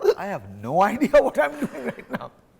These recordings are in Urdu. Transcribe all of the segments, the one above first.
I have no idea what I'm doing right now.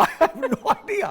I have no idea.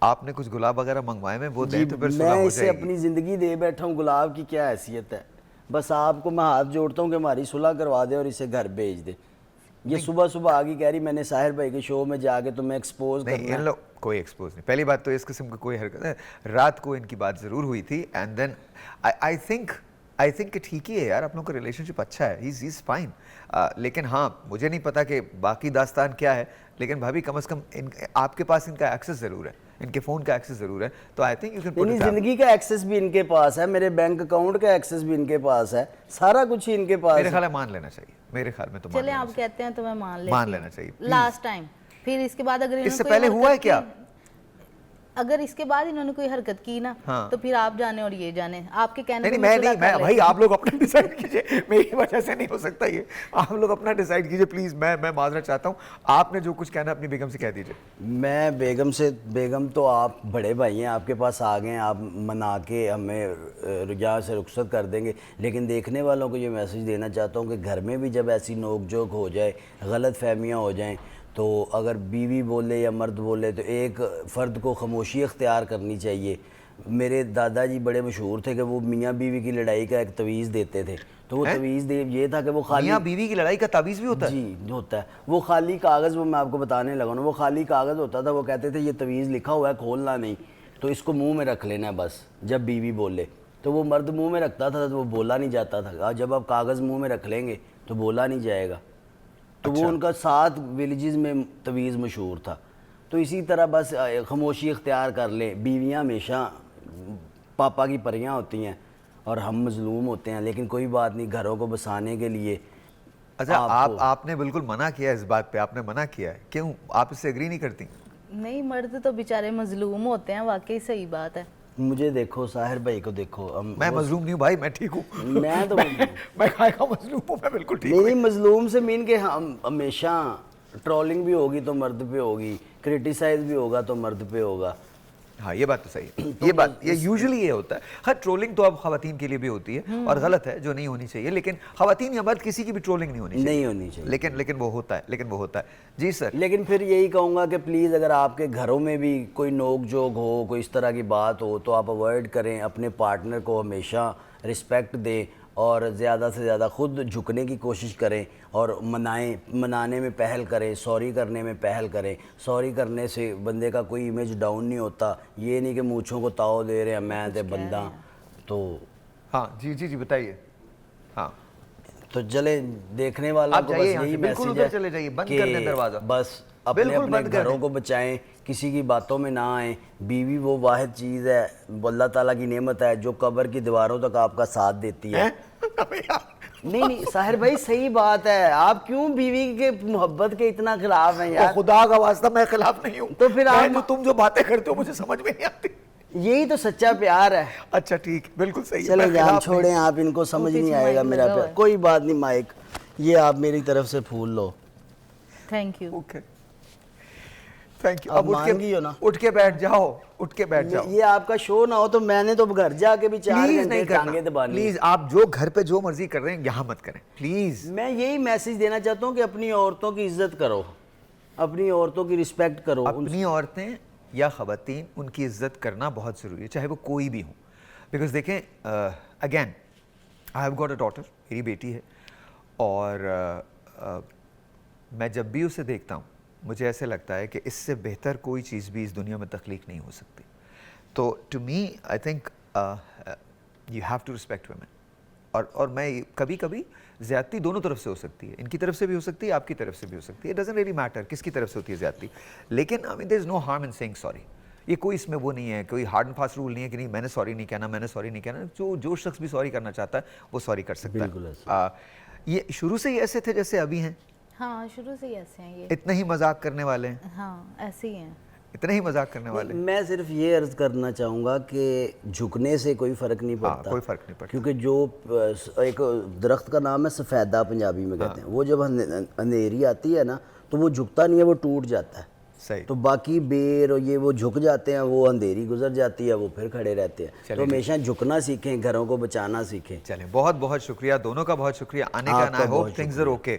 آپ نے کچھ گلاب وغیرہ منگوائے میں وہ دیں تو پھر میں صلح ہو اسے جائے گی. اپنی زندگی دے بیٹھا ہوں, گلاب کی کیا حیثیت ہے. بس آپ کو میں ہاتھ جوڑتا ہوں کہ ہماری صلح کروا دے اور اسے گھر بھیج دے. یہ صبح صبح آگی کہہ رہی میں نے ساحر بھائی کے شو میں جا کے تمہیں ایکسپوز نہیں, کرنا ان لوگ کوئی ایکسپوز نہیں. پہلی بات تو اس قسم کی کوئی حرکت ہے. رات کو ان کی بات ضرور ہوئی تھی اینڈ دین آئی تھنک کہ ٹھیک ہی ہے یار, آپ لوگوں کا ریلیشن شپ اچھا ہے, ہی از فائن. لیکن ہاں مجھے نہیں پتا کہ باقی داستان کیا ہے, لیکن بھابھی کم از کم آپ کے پاس ان کا ایکسیس ضرور ہے, ان کے فون کا ایکسیس ضرور ہے, تو آئی تھنک یو کین پٹ نہیں, اٹ اپ. زندگی کا ایکسس بھی ان کے پاس ہے, میرے بینک اکاؤنٹ کا ایکسس بھی ان کے پاس ہے, سارا کچھ ہی ان کے پاس میرے ہے. خیال ہے مان لینا چاہیے, میرے خیال میں تو چلے آپ کہتے ہیں تو میں مان لینا چاہیے لاسٹ ٹائم. پھر اس کے بعد اگر اس سے پہلے ہوا ہے کیا؟ اگر اس کے بعد انہوں نے کوئی حرکت کی نا تو پھر آپ جانے اور یہ جانے, آپ کے کہنے نہیں میں بھائی آپ لوگ اپنا ڈیسائیڈ کیجئے, میری وجہ سے نہیں ہو سکتا یہ, آپ لوگ اپنا ڈیسائیڈ کیجئے پلیز. میں معذرت چاہتا ہوں, آپ نے جو کچھ کہنا اپنی بیگم سے کہہ دیجئے. میں بیگم تو آپ بڑے بھائی ہیں, آپ کے پاس آ گئے ہیں, آپ منا کے ہمیں یہاں سے رخصت کر دیں گے. لیکن دیکھنے والوں کو یہ میسج دینا چاہتا ہوں کہ گھر میں بھی جب ایسی نوک جھوک ہو جائے, غلط فہمیاں ہو جائیں, تو اگر بیوی بولے یا مرد بولے تو ایک فرد کو خاموشی اختیار کرنی چاہیے. میرے دادا جی بڑے مشہور تھے کہ وہ میاں بیوی کی لڑائی کا ایک تویز دیتے تھے, تو وہ تویز یہ تھا کہ وہ خالی میاں بیوی کی لڑائی کا تعویذ بھی ہوتا ہے؟ جی ہوتا ہے. وہ خالی کاغذ, وہ میں آپ کو بتانے لگا نا, وہ خالی کاغذ ہوتا تھا, وہ کہتے تھے یہ تویز لکھا ہوا ہے کھولنا نہیں, تو اس کو منہ میں رکھ لینا ہے بس جب بیوی بولے. تو وہ مرد منہ میں رکھتا تھا تو وہ بولا نہیں جاتا تھا. جب آپ کاغذ منہ میں رکھ لیں گے تو بولا نہیں جائے گا. تو وہ ان کا 7 ولیجز میں تویز مشہور تھا. تو اسی طرح بس خاموشی اختیار کر لیں. بیویاں ہمیشہ پاپا کی پریاں ہوتی ہیں اور ہم مظلوم ہوتے ہیں, لیکن کوئی بات نہیں, گھروں کو بسانے کے لیے. اچھا آپ نے بالکل منع کیا اس بات پہ, آپ نے منع کیا ہے, کیوں آپ اس سے اگری نہیں کرتی؟ نہیں, مرد تو بیچارے مظلوم ہوتے ہیں, واقعی صحیح بات ہے. مجھے دیکھو, ساحر بھائی کو دیکھو. میں مظلوم نہیں ہوں بھائی, میں ٹھیک ہوں. میں تو میں کھائے کا مظلوم ہوں, میں بالکل ٹھیک ہوں. نہیں, مظلوم سے مین کہ ہم ہمیشہ ٹرولنگ بھی ہوگی تو مرد پہ ہوگی, کرٹیسائز بھی ہوگا تو مرد پہ ہوگا. ہاں یہ بات تو صحیح ہے, یہ بات یہ یوزلی یہ ہوتا ہے. ہر ٹرولنگ تو اب خواتین کے لیے بھی ہوتی ہے اور غلط ہے, جو نہیں ہونی چاہیے, لیکن خواتین یا مرد کسی کی بھی ٹرولنگ نہیں ہونی چاہیے. لیکن وہ ہوتا ہے, جی سر. لیکن پھر یہی کہوں گا کہ پلیز اگر آپ کے گھروں میں بھی کوئی نوک جھوک ہو, کوئی اس طرح کی بات ہو, تو آپ اوائڈ کریں. اپنے پارٹنر کو ہمیشہ رسپیکٹ دیں اور زیادہ سے زیادہ خود جھکنے کی کوشش کریں اور منانے میں پہل کریں, سوری کرنے میں پہل کریں. سوری کرنے سے بندے کا کوئی امیج ڈاؤن نہیں ہوتا. یہ نہیں کہ مونچھوں کو تاؤ دے رہے ہیں میں تے بندہ. تو ہاں جی بتائیے. ہاں تو چلے دیکھنے والوں کو بس یہی میسج ہے کہ بس اپنے گھروں کو بچائیں, کسی کی باتوں میں نہ آئیں. بیوی وہ واحد چیز ہے, اللہ تعالیٰ کی نعمت ہے, جو قبر کی دیواروں تک آپ کا ساتھ دیتی ہے. نہیں ساحر بھائی صحیح بات ہے, آپ کیوں بیوی کے محبت کے اتنا خلاف ہیں یار؟ خدا کا واسطہ میں خلاف نہیں ہوں, تو پھر آپ تم جو باتیں کرتے ہو مجھے سمجھ میں نہیں آتی. یہی تو سچا پیار ہے. اچھا ٹھیک, بالکل صحیح. چلو جان چھوڑیں, آپ ان کو سمجھ نہیں آئے گا میرا پیار. کوئی بات نہیں مائک, یہ آپ میری طرف سے پھول لو. Thank you. Okay thank you. اب مانگی ہو نا, اٹھ کے بیٹھ جاؤ. یہ آپ کا شو نہ ہو تو میں نے تو گھر جا کے بھی 4 گھنٹے ٹانگیں دبانی. پلیز آپ جو گھر پہ جو مرضی کر رہے ہیں یہاں مت کریں پلیز. میں یہی میسج دینا چاہتا ہوں کہ اپنی عورتوں کی عزت کرو, اپنی عورتوں کی رسپیکٹ کرو. اپنی عورتیں یا خواتین, ان کی عزت کرنا بہت ضروری ہے, چاہے وہ کوئی بھی ہوں. بیکاز دیکھیں, again I have got a daughter, میری بیٹی ہے, اور میں جب بھی اسے دیکھتا ہوں مجھے ایسے لگتا ہے کہ اس سے بہتر کوئی چیز بھی اس دنیا میں تخلیق نہیں ہو سکتی. تو to me I think you have to respect women. اور میں کبھی کبھی زیادتی دونوں طرف سے ہو سکتی ہے, ان کی طرف سے بھی ہو سکتی ہے, آپ کی طرف سے بھی ہو سکتی ہے. اٹ ڈزنٹ ریئلی میٹر کس کی طرف سے ہوتی ہے زیادتی, لیکن I mean there is no harm in saying sorry. یہ کوئی اس میں وہ نہیں ہے, کوئی ہارڈ اینڈ فاسٹ رول نہیں ہے کہ نہیں میں نے سوری نہیں کہنا. جو شخص بھی سوری کرنا چاہتا ہے وہ سوری کر سکتا ہے. یہ شروع سے ہی ایسے تھے جیسے ابھی ہیں؟ ہاں شروع سے ہی ایسے ہیں, یہ اتنے ہی مذاق کرنے والے ہیں؟ ہاں ایسے ہی ہیں, اتنے ہی مذاق کرنے والے. میں صرف یہ عرض کرنا چاہوں گا کہ جھکنے سے کوئی فرق نہیں پڑتا. کوئی فرق نہیں پڑتا, کیونکہ جو ایک درخت کا نام ہے سفیدہ, پنجابی میں کہتے ہیں, وہ جب اندھیری آتی ہے نا تو وہ جھکتا نہیں ہے, وہ ٹوٹ جاتا ہے. صحیح. تو باقی بیر اور یہ وہ جھک جاتے ہیں, وہ اندھیری گزر جاتی ہے, وہ پھر کھڑے رہتے ہیں. تو ہمیشہ جھکنا سیکھیں, گھروں کو بچانا سیکھیں. چلیں, بہت بہت شکریہ دونوں کا, بہت شکریہ آنے کا. I hope things are okay.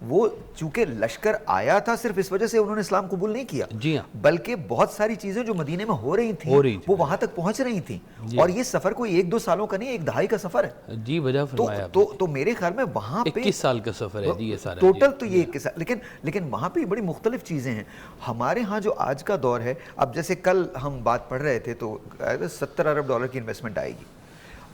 وہ چونکہ لشکر آیا تھا صرف اس وجہ سے انہوں نے اسلام قبول نہیں کیا, جی ہاں, بلکہ بہت ساری چیزیں جو مدینے میں ہو رہی تھیں وہ وہاں تک پہنچ رہی تھیں, اور یہ سفر کوئی 1-2 سالوں کا نہیں, 1 دہائی کا سفر ہے. جی وجہ فرمایا آپ نے. تو میرے خیال میں وہاں پہ 21 سال کا سفر ہے جی یہ سارا, ٹوٹل تو یہ 21 سال, لیکن وہاں پہ بڑی مختلف چیزیں ہیں. ہمارے ہاں جو آج کا دور ہے, اب جیسے کل ہم بات پڑھ رہے تھے تو $70 ارب کی انویسٹمنٹ آئے گی.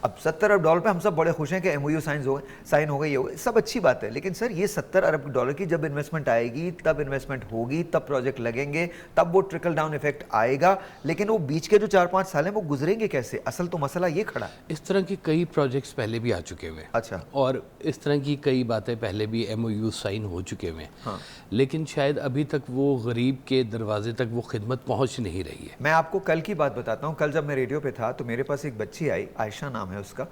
اب $70 ارب پہ ہم سب بڑے خوش ہیں کہ ایم او یو سائن ہو گئی, یہ ہو گئی, سب اچھی بات ہے, لیکن سر یہ $70 ارب کی جب انویسٹمنٹ آئے گی, تب انویسٹمنٹ ہوگی, تب پروجیکٹ لگیں گے, تب وہ ٹرکل ڈاؤن ایفیکٹ آئے گا, لیکن وہ بیچ کے جو 4-5 سال ہیں وہ گزریں گے کیسے؟ اصل تو مسئلہ یہ کھڑا ہے. اس طرح کی کئی پروجیکٹس پہلے بھی آ چکے ہوئے ہیں, اچھا, اور اس طرح کی کئی باتیں پہلے بھی ایم او یو سائن ہو چکے ہوئے ہیں, لیکن شاید ابھی تک وہ غریب کے دروازے تک وہ خدمت پہنچ نہیں رہی ہے. میں آپ کو کل کی بات بتاتا ہوں. کل جب میں ریڈیو پہ تھا تو میرے پاس ایک بچی آئی, عائشہ نام ہے اس کا,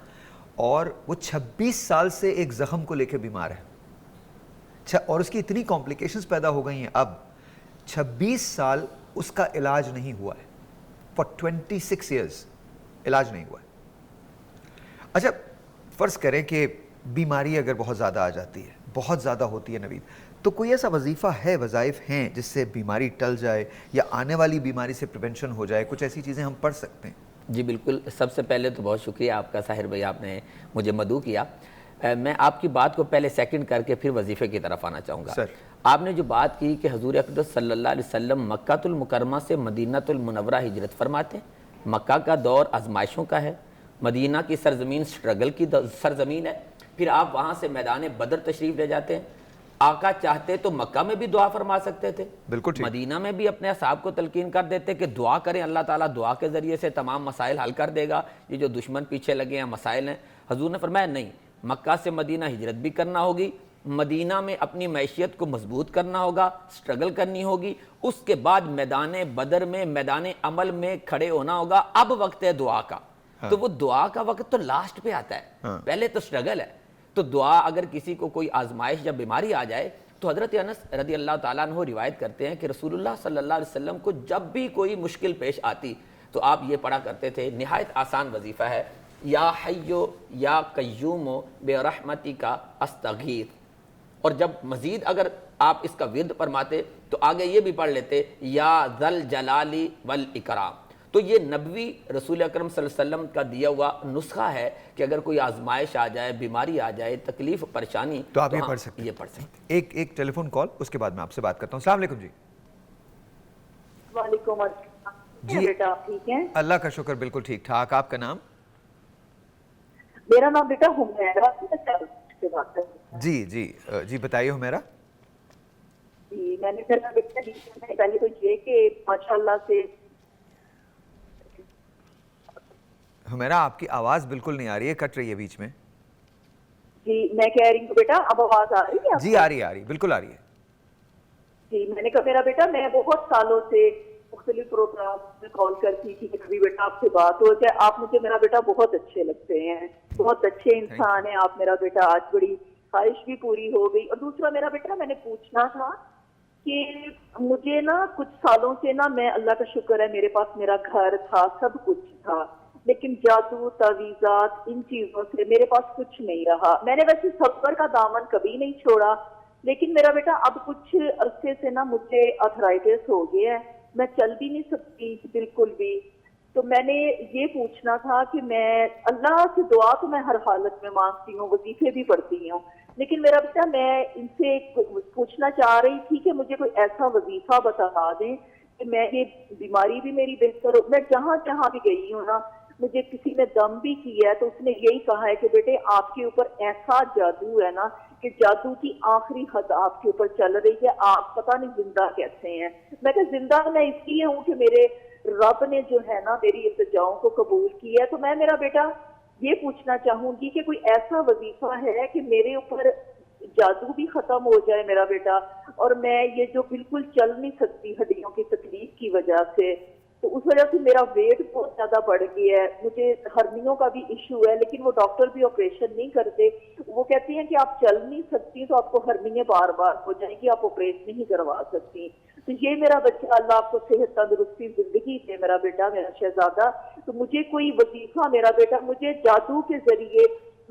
اور وہ 26 سال سے ایک زخم کو لے کے بیمار ہے, اور اس کی اتنی کمپلیکیشنز پیدا ہو گئی ہیں, اب 26 سال اس کا علاج نہیں ہوا ہے, for 26 years علاج نہیں ہوا ہے. اچھا فرض کریں کہ بیماری اگر بہت زیادہ آ جاتی ہے, بہت زیادہ ہوتی ہے نوید, تو کوئی ایسا وظیفہ ہے, وظائف ہیں جس سے بیماری ٹل جائے یا آنے والی بیماری سے پریونشن ہو جائے, کچھ ایسی چیزیں ہم پڑھ سکتے ہیں؟ جی بالکل. سب سے پہلے تو بہت شکریہ آپ کا ساحر بھائی, آپ نے مجھے مدعو کیا. میں آپ کی بات کو پہلے سیکنڈ کر کے پھر وظیفے کی طرف آنا چاہوں گا. آپ نے جو بات کی کہ حضور اقدس صلی اللہ علیہ وسلم مکہ المکرمہ سے مدینہ المنورہ ہجرت فرماتے ہیں. مکہ کا دور آزمائشوں کا ہے, مدینہ کی سرزمین سٹرگل کی سرزمین ہے, پھر آپ وہاں سے میدان بدر تشریف لے جاتے ہیں. آقا چاہتے تو مکہ میں بھی دعا فرما سکتے تھے, بالکل مدینہ میں بھی اپنے اصحاب کو تلقین کر دیتے کہ دعا کریں, اللہ تعالیٰ دعا کے ذریعے سے تمام مسائل حل کر دے گا, یہ جو دشمن پیچھے لگے ہیں مسائل ہیں. حضور نے فرمایا نہیں, مکہ سے مدینہ ہجرت بھی کرنا ہوگی, مدینہ میں اپنی معیشت کو مضبوط کرنا ہوگا, سٹرگل کرنی ہوگی, اس کے بعد میدان بدر میں میدان عمل میں کھڑے ہونا ہوگا. اب وقت ہے دعا کا, تو وہ دعا کا وقت تو لاسٹ پہ آتا ہے, پہلے تو سٹرگل ہے. تو دعا اگر کسی کو کوئی آزمائش یا بیماری آ جائے تو حضرت انس رضی اللہ تعالیٰ عنہ روایت کرتے ہیں کہ رسول اللہ صلی اللہ علیہ وسلم کو جب بھی کوئی مشکل پیش آتی تو آپ یہ پڑھا کرتے تھے, نہایت آسان وظیفہ ہے, یا حیو یا قیوم بے رحمتی کا استغیث. اور جب مزید اگر آپ اس کا ورد فرماتے تو آگے یہ بھی پڑھ لیتے یا ذل جلالی والاکرام. تو یہ نبوی رسول اکرم صلی اللہ علیہ وسلم کا دیا ہوا نسخہ ہے کہ اگر کوئی آزمائش آ جائے, بیماری آ جائے, تکلیف پریشانی, تو آپ یہ پڑھ سکتے ہیں. ایک ٹیلی فون کال, اس کے بعد میں آپ سے بات کرتا ہوں. السلام علیکم جی. وعلیکم السلام جی, بیٹا آپ ٹھیک ہیں؟ اللہ کا شکر, بالکل ٹھیک ٹھاک. آپ کا نام؟ میرا نام بیٹا حمیرہ. جی جی جی بتائیے حمیرہ. جی میں نے پہلے تو یہ کہ ماشاءاللہ سے. حمیرہ آپ کی آواز بالکل نہیں آ رہی ہے, کٹ رہی ہے بیچ میں. جی میں کہہ رہی ہوں بیٹا, اب آواز آ رہی ہے؟ جی آ رہی ہے, بالکل آ رہی ہے. جی میں نے کہا میرا بیٹا, میں بہت سالوں سے مختلف پروگرام میں کال کرتی تھی کہ کبھی بیٹا آپ سے بات ہو جائے. آپ مجھے میرا بیٹا بہت اچھے لگتے ہیں, بہت اچھے انسان ہیں آپ میرا بیٹا. آج بڑی خواہش بھی پوری ہو گئی. اور دوسرا میرا بیٹا, میں نے پوچھنا تھا کہ مجھے نا کچھ سالوں سے نا, میں اللہ کا شکر ہے میرے پاس میرا گھر تھا, سب کچھ تھا, لیکن جادو تعویذات ان چیزوں سے میرے پاس کچھ نہیں رہا. میں نے ویسے صبر کا دامن کبھی نہیں چھوڑا, لیکن میرا بیٹا اب کچھ عرصے سے نا مجھے آرتھرائٹس ہو گیا ہے, میں چل بھی نہیں سکتی بالکل بھی. تو میں نے یہ پوچھنا تھا کہ میں اللہ سے دعا تو میں ہر حالت میں مانگتی ہوں, وظیفے بھی پڑھتی ہوں, لیکن میرا بیٹا میں ان سے پوچھنا چاہ رہی تھی کہ مجھے کوئی ایسا وظیفہ بتا دیں کہ میں یہ بیماری بھی میری بہتر ہو. میں جہاں بھی گئی ہوں نا, مجھے کسی نے دم بھی کیا ہے تو اس نے یہی کہا ہے کہ بیٹے آپ کے اوپر ایسا جادو ہے نا کہ جادو کی آخری حد آپ کے اوپر چل رہی ہے, آپ پتہ نہیں زندہ کیسے ہیں. میں کہ زندہ میں اس لیے ہوں کہ میرے رب نے جو ہے نا میری التجاؤں کو قبول کیا ہے. تو میں میرا بیٹا یہ پوچھنا چاہوں گی کہ کوئی ایسا وظیفہ ہے کہ میرے اوپر جادو بھی ختم ہو جائے میرا بیٹا, اور میں یہ جو بالکل چل نہیں سکتی ہڈیوں کی تکلیف کی وجہ سے, تو اس وجہ سے میرا ویٹ بہت زیادہ بڑھ گیا ہے. مجھے ہرنیوں کا بھی ایشو ہے, لیکن وہ ڈاکٹر بھی آپریشن نہیں کرتے. وہ کہتے ہیں کہ آپ چل نہیں سکتی تو آپ کو ہرنیاں بار بار ہو جائیں گی, آپ آپریشن نہیں کروا سکتی. تو یہ میرا بچہ, اللہ آپ کو صحت تندرستی زندگی دے میرا بیٹا, میرا شہزادہ. تو مجھے کوئی وظیفہ میرا بیٹا, مجھے جادو کے ذریعے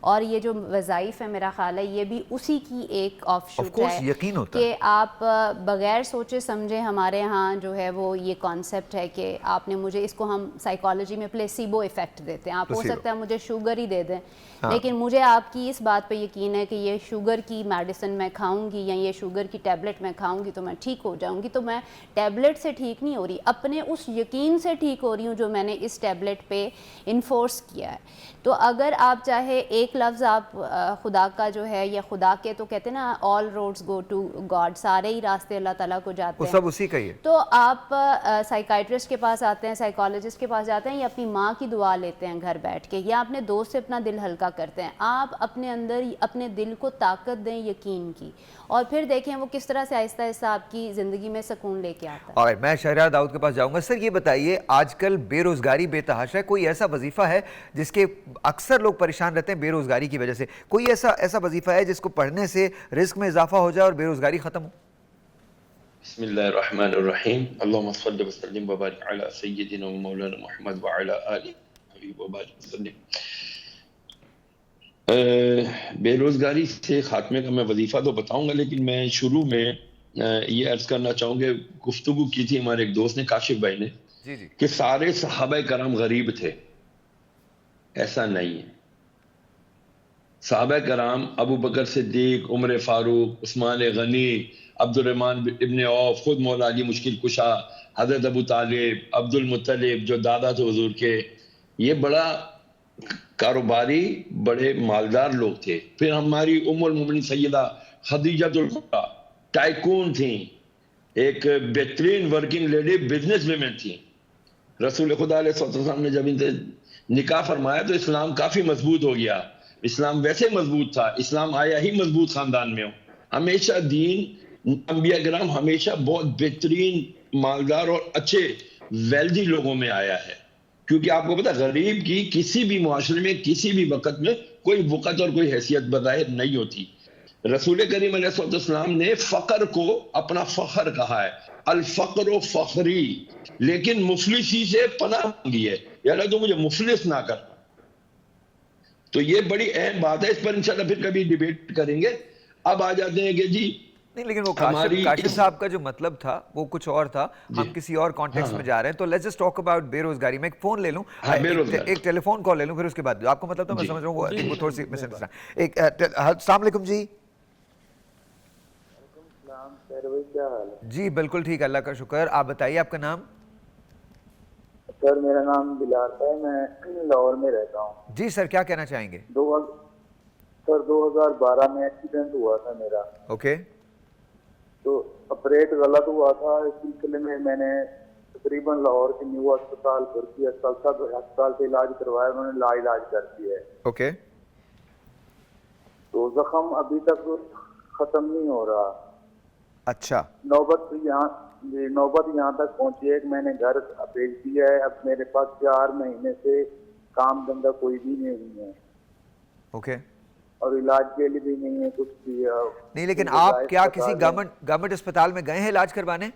اور یہ جو وظائف ہے میرا خیال ہے یہ بھی اسی کی ایک آف شوٹ ہے یقین ہوتا کہ آپ بغیر سوچے سمجھے ہمارے ہاں جو ہے وہ یہ کانسیپٹ ہے کہ آپ نے مجھے, اس کو ہم سائیکالوجی میں پلیسیبو ایفیکٹ دیتے ہیں, آپ ہو سکتا ہے مجھے شوگر ہی دے دیں لیکن مجھے آپ کی اس بات پہ یقین ہے کہ یہ شوگر کی میڈیسن میں کھاؤں گی یا یہ شوگر کی ٹیبلٹ میں کھاؤں گی تو میں ٹھیک ہو جاؤں گی. تو میں ٹیبلٹ سے ٹھیک نہیں ہو رہی, اپنے اس یقین سے ٹھیک ہو رہی ہوں جو میں نے اس ٹیبلٹ پہ انفورس کیا ہے. تو اگر آپ چاہے ایک لفظ آپ خدا کا جو ہے یا خدا کے, تو کہتے ہیں نا آل روڈز گو ٹو گاڈ, سارے ہی راستے اللہ تعالیٰ کو جاتے ہیں, سب اسی کا ہی ہے. تو آپ سائیکائٹرسٹ کے پاس آتے ہیں, سائیکالوجسٹ کے پاس جاتے ہیں یا اپنی ماں کی دعا لیتے ہیں گھر بیٹھ کے, یا اپنے دوست سے اپنا دل ہلکا کرتے ہیں. آپ اپنے اندر اپنے دل کو طاقت دیں یقین کی, اور پھر دیکھیں وہ کس طرح سے آہستہ آہستہ آپ کی زندگی میں سکون لے کے آتا ہے. اور میں شہریار داؤد کے پاس جاؤں گا. سر یہ بتائیے, آج کل بے روزگاری بے تحاشا ہے, کوئی ایسا وظیفہ ہے جس کے اکثر لوگ پریشان رہتے ہیں بے روزگاری کی وجہ سے, کوئی ایسا وظیفہ ہے جس کو پڑھنے سے رزق میں اضافہ ہو جائے اور بے روزگاری ختم ہو؟ بسم اللہ الرحمن الرحیم. اللہم صلی وسلم وبارک علی سیدنا و مولانا محمد وعلی آلہ وبارک وسلم. بے روزگاری سے خاتمے کا میں وظیفہ تو بتاؤں گا, لیکن میں شروع میں یہ عرض کرنا چاہوں گا, گفتگو کی تھی ہمارے ایک دوست نے, کاشف بھائی نے, کہ سارے صحابہ کرام غریب تھے. ایسا نہیں ہے. صحابہ کرام ابو بکر صدیق, عمر فاروق, عثمان غنی, عبد الرحمن ابن عوف, خود مولا علی مشکل کشا, حضرت ابو طالب, عبد المطلب جو دادا تھے حضور کے, یہ بڑا کاروباری بڑے مالدار لوگ تھے. پھر ہماری ام المومنین سیدہ خدیجہ الکبریٰ ٹائکون تھیں, ایک بہترین ورکنگ لیڈی بزنس ویمن تھیں. رسول خدا علیہ السلام نے جب ان سے نکاح فرمایا تو اسلام کافی مضبوط ہو گیا. اسلام ویسے مضبوط تھا, اسلام آیا ہی مضبوط خاندان میں ہو. ہمیشہ دین انبیاء کرام ہمیشہ بہت بہترین مالدار اور اچھے ویلدی لوگوں میں آیا ہے, کیونکہ آپ کو پتا غریب کی کسی بھی معاشرے میں کسی بھی وقت میں کوئی وقت اور کوئی حیثیت بظاہر نہیں ہوتی. رسول کریم علیہ السلام نے فقر کو اپنا فخر کہا ہے, الفقر و فخری, لیکن مفلسی سے پناہ مانگی ہے, یا اللہ تو مجھے مفلس نہ کر. تو یہ بڑی اہم بات ہے, اس پر انشاءاللہ پھر کبھی ڈیبیٹ کریں گے. اب آ جاتے ہیں کہ جی نہیں, لیکن وہ کاشف صاحب کا جو مطلب تھا وہ کچھ اور تھا, ہم کسی اور کانٹیکسٹ میں جا رہے ہیں. تو لیٹس جسٹ ٹاک اباؤٹ بے روزگاری. میں ایک فون لے لوں, ایک ٹیلی فون کال لے لوں, پھر اس کے بعد آپ کو مطلب تو میں سمجھ رہا ہوں وہ تھوڑی سی مس انڈرسٹینڈ. السلام علیکم جی. جی بالکل ٹھیک, اللہ کا شکر. آپ بتائیے آپ کا نام؟ سر میرا نام بلال ہے, میں لاہور میں رہتا ہوں. جی سر, کیا کہنا چاہیں گے؟ سر 2012 میں ایکسیڈنٹ ہوا تھا میرا. اوکے. تو آپریٹ غلط ہوا تھا, اس سلسلے میں میں نے تقریباً لاہور کے نیو ہسپتال بھرتی ہسپتال سے علاج کروایا, انہوں نے لا علاج کر دیا ہے. اوکے. تو زخم ابھی تک ختم نہیں ہو رہا. اچھا. نوبت یہاں تک پہنچی ہے کہ میں نے گھر بھیج دیا ہے. اب میرے پاس 4 مہینے سے کام دھندا کوئی بھی نہیں ہے. اوکے. اور علاج کے لیے بھی نہیں ہے کچھ بھی. نہیں, لیکن آپ کیا کسی گورنمنٹ اسپتال میں گئے ہیں علاج کروانے؟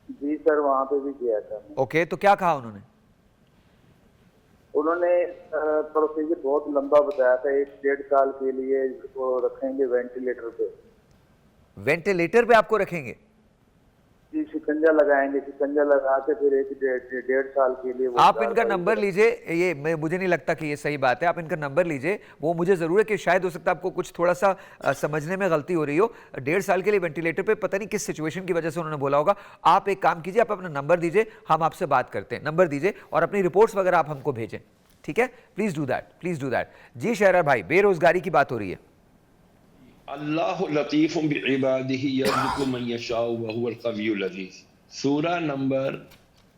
جی سر, وہاں پہ بھی گیا تھا. اوکے, تو کیا کہا انہوں نے؟ انہوں نے پروسیجر بہت لمبا بتایا تھا, 1-1.5 سال کے لیے وہ رکھیں گے وینٹیلیٹر پہ. وینٹیلیٹر پہ آپ کو رکھیں گے؟ جی, شکنجا لگائیں گے, شکنجا لگا کے پھر 1-1.5 سال کے لیے. آپ ان کا نمبر لیجئے, یہ مجھے نہیں لگتا کہ یہ صحیح بات ہے, آپ ان کا نمبر لیجئے. وہ مجھے ضرور ہے کہ شاید ہو سکتا ہے آپ کو کچھ تھوڑا سا سمجھنے میں غلطی ہو رہی ہو. 1.5 سال کے لیے وینٹیلیٹر پہ, پتہ نہیں کس سچویشن کی وجہ سے انہوں نے بولا ہوگا. آپ ایک کام کیجئے, آپ اپنا نمبر دیجئے, ہم آپ سے بات کرتے ہیں. نمبر دیجئے اور اپنی رپورٹس وغیرہ آپ ہم کو بھیجیں, ٹھیک ہے؟ Please do that, please do that. جی شہریار بھائی, بے روزگاری کی بات ہو رہی ہے. اللہ لطیف بعبادہ یرزق من یشاء وہو القوی العزیز. سورہ نمبر